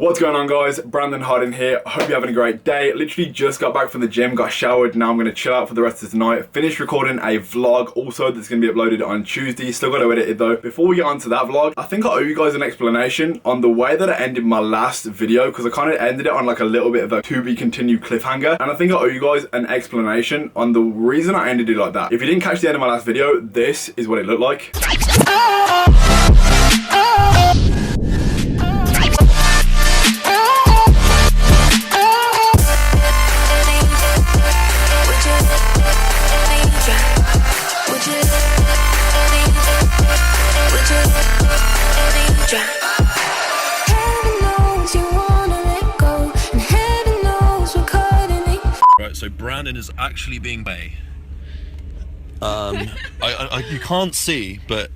What's going on, guys? Brandon Harding here. I hope you're having a great day. Literally just got back from the gym, got showered. Now I'm going to chill out for the rest of the night. Finished recording a vlog also that's going to be uploaded on Tuesday. Still got to edit it though. Before we get on to that vlog, I think I owe you guys an explanation on the way that I ended my last video, because I kind of ended it on like a little bit of a to be continued cliffhanger. And I think I owe you guys an explanation on the reason I ended it like that. If you didn't catch the end of my last video, this is what it looked like. So Brandon is actually being gay. You can't see, but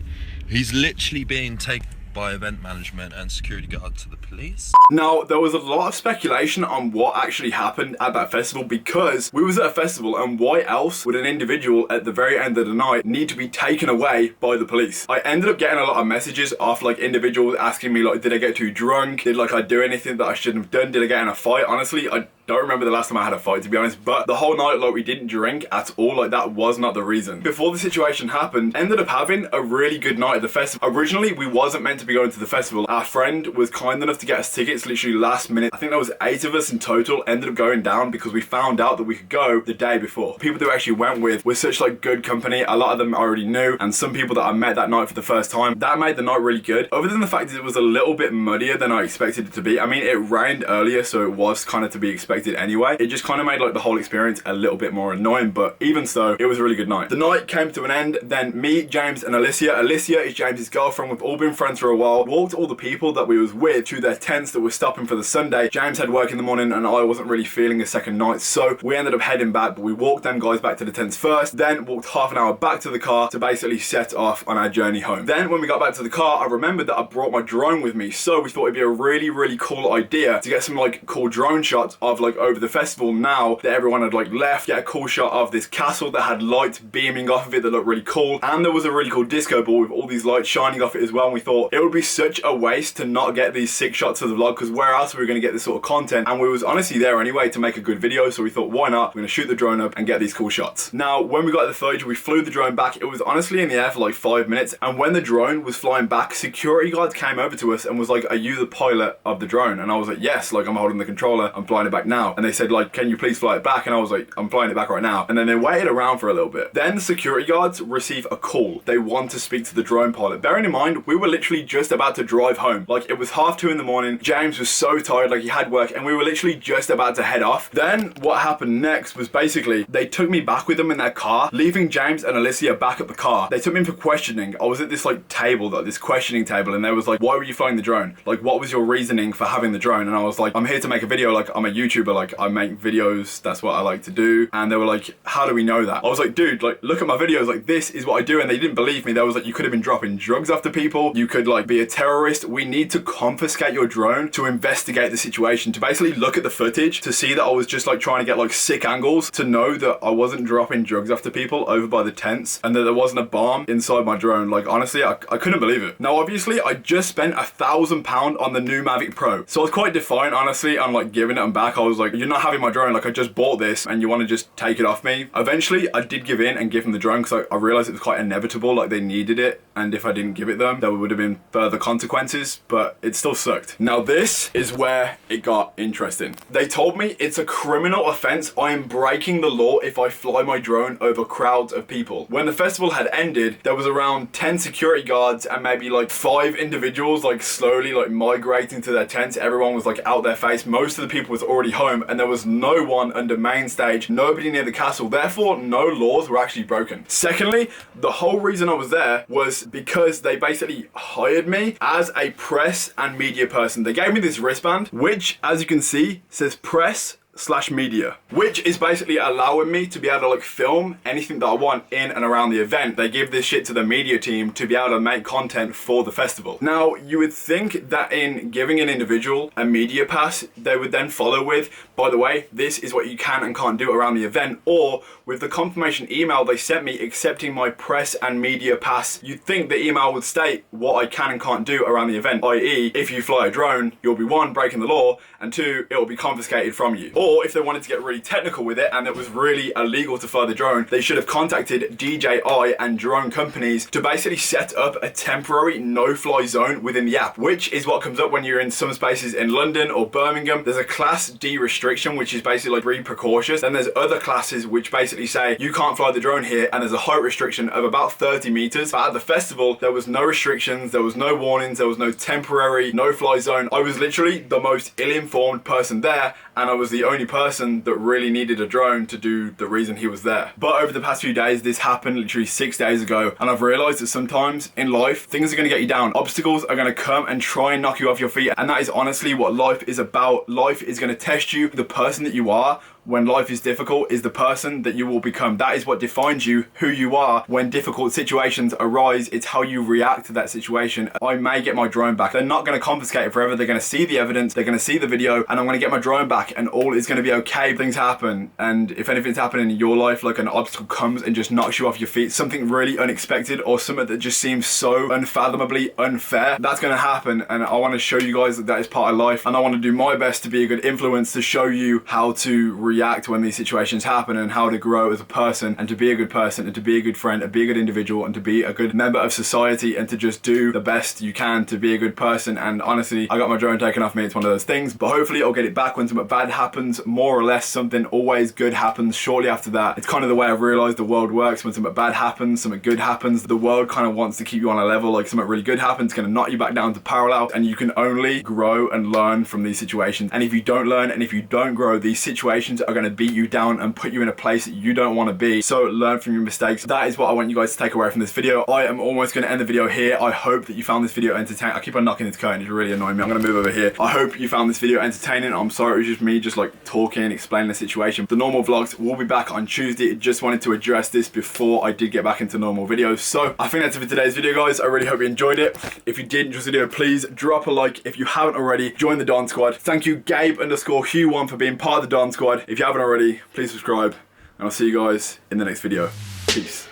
he's literally being taken by event management and security guard to the police. Now, there was a lot of speculation on what actually happened at that festival, because we was at a festival, and why else would an individual at the very end of the night need to be taken away by the police? I ended up getting a lot of messages off like individuals asking me like, did I get too drunk? Did like I do anything that I shouldn't have done? Did I get in a fight? Honestly, I don't remember the last time I had a fight, to be honest, but the whole night, like, we didn't drink at all. Like, that was not the reason. Before the situation happened, ended up having a really good night at the festival. Originally, we wasn't meant to be going to the festival. Our friend was kind enough to get us tickets literally last minute. I think there was 8 of us in total, ended up going down because we found out that we could go the day before. People that we actually went with were such like good company. A lot of them I already knew, and some people that I met that night for the first time. That made the night really good. Other than the fact that it was a little bit muddier than I expected it to be. I mean, it rained earlier, so it was kind of to be expected anyway. It just kind of made like the whole experience a little bit more annoying, but even so, it was a really good night. The night came to an end. Then me, James, and Alicia. Alicia is James's girlfriend. We've all been friends for a while. Walked all the people that we was with to their tents that were stopping for the Sunday. James had work in the morning, and I wasn't really feeling a second night, so we ended up heading back. But we walked them guys back to the tents first, then walked half an hour back to the car to basically set off on our journey home. Then when we got back to the car, I remembered that I brought my drone with me, so we thought it'd be a really cool idea to get some like cool drone shots of like over the festival now that everyone had like left. Get a cool shot of this castle that had lights beaming off of it that looked really cool, and there was a really cool disco ball with all these lights shining off it as well. And we thought it would be such a waste to not get these sick shots of the vlog, because where else were we going to get this sort of content? And we was honestly there anyway to make a good video, so we thought, why not? We're going to shoot the drone up and get these cool shots. Now, when we got to the footage, we flew the drone back. It was honestly in the air for like 5 minutes, and when the drone was flying back, security guards came over to us and was like, are you the pilot of the drone? And I was like, yes, like I'm holding the controller, I'm flying it back now. And they said like, can you please fly it back? And I was like, I'm flying it back right now. And then they waited around for a little bit. Then the security guards receive a call. They want to speak to the drone pilot. Bearing in mind, we were literally just about to drive home. Like, it was 2:30 in the morning. James was so tired, like he had work, and we were literally just about to head off. Then what happened next was basically they took me back with them in their car, leaving James and Alicia back at the car. They took me in for questioning. I was at this like table, this questioning table, and they was like, why were you flying the drone? Like, what was your reasoning for having the drone? And I was like, I'm here to make a video. Like, I'm a YouTuber. Like, I make videos. That's what I like to do. And they were like, how do we know that? I was like, dude, like, look at my videos. Like, this is what I do. And they didn't believe me. They was like, you could have been dropping drugs after people. You could like be a terrorist. We need to confiscate your drone to investigate the situation, to basically look at the footage to see that I was just like trying to get like sick angles, to know that I wasn't dropping drugs after people over by the tents, and that there wasn't a bomb inside my drone. Like, honestly, I couldn't believe it. Now, obviously, I just spent £1,000 on the new Mavic Pro, so I was quite defiant, honestly. I'm like giving it back. I was like, you're not having my drone. Like, I just bought this and you want to just take it off me. Eventually, I did give in and give them the drone, because I realized it was quite inevitable. Like, they needed it, and if I didn't give it them, there would have been further consequences, but it still sucked. Now, this is where it got interesting. They told me it's a criminal offense. I am breaking the law if I fly my drone over crowds of people. When the festival had ended, there was around 10 security guards and maybe like 5 individuals like slowly like migrating to their tents. Everyone was like out their face. Most of the people was already home, and there was no one under main stage, nobody near the castle. Therefore, no laws were actually broken. Secondly, the whole reason I was there was because they basically hired me as a press and media person. They gave me this wristband, which, as you can see, says press Press/media, which is basically allowing me to be able to like film anything that I want in and around the event. They give this shit to the media team to be able to make content for the festival. Now, you would think that in giving an individual a media pass, they would then follow with, by the way, this is what you can and can't do around the event, or with the confirmation email they sent me accepting my press and media pass, you'd think the email would state what I can and can't do around the event, i.e. if you fly a drone, you'll be 1, breaking the law, and 2, it will be confiscated from you. Or if they wanted to get really technical with it and it was really illegal to fly the drone, they should have contacted DJI and drone companies to basically set up a temporary no-fly zone within the app, which is what comes up when you're in some spaces in London or Birmingham. There's a class D restriction, which is basically like really precautious. Then there's other classes which basically say you can't fly the drone here, and there's a height restriction of about 30 meters. But at the festival, there was no restrictions, there was no warnings, there was no temporary no-fly zone. I was literally the most ill-informed person there, and I was the only person that really needed a drone to do the reason he was there. But over the past few days, this happened literally 6 days ago, and I've realized that sometimes in life, things are gonna get you down. Obstacles are gonna come and try and knock you off your feet, and that is honestly what life is about. Life is gonna test you. The person that you are when life is difficult is the person that you will become. That is what defines you, who you are. When difficult situations arise, it's how you react to that situation. I may get my drone back. They're not going to confiscate it forever. They're going to see the evidence, they're going to see the video, and I'm going to get my drone back, and all is going to be okay. Things happen, and if anything's happening in your life, like an obstacle comes and just knocks you off your feet, something really unexpected or something that just seems so unfathomably unfair, that's going to happen. And I want to show you guys that that is part of life, and I want to do my best to be a good influence to show you how to react when these situations happen and how to grow as a person and to be a good person and to be a good friend and be a good individual and to be a good member of society and to just do the best you can to be a good person. And honestly, I got my drone taken off me. It's one of those things, but hopefully I'll get it back when something bad happens. More or less, something always good happens shortly after that. It's kind of the way I've realized the world works. When something bad happens, something good happens, the world kind of wants to keep you on a level. Like something really good happens, it's going to knock you back down to parallel, and you can only grow and learn from these situations. And if you don't learn and if you don't grow, these situations are going to beat you down and put you in a place that you don't want to be. So learn from your mistakes. That is what I want you guys to take away from this video. I am almost going to end the video here. I hope that you found this video entertaining. I keep on knocking this curtain, it's really annoying me. I'm going to move over here. I hope you found this video entertaining. I'm sorry it was just me just like talking, explaining the situation. The normal vlogs will be back on Tuesday. Just wanted to address this before I did get back into normal videos. So I think that's it for today's video, guys. I really hope you enjoyed it. If you did enjoy this video, please drop a like. If you haven't already, join the Don Squad. Thank you Gabe_Hugh1 for being part of the Don Squad. If you haven't already, please subscribe, and I'll see you guys in the next video. Peace.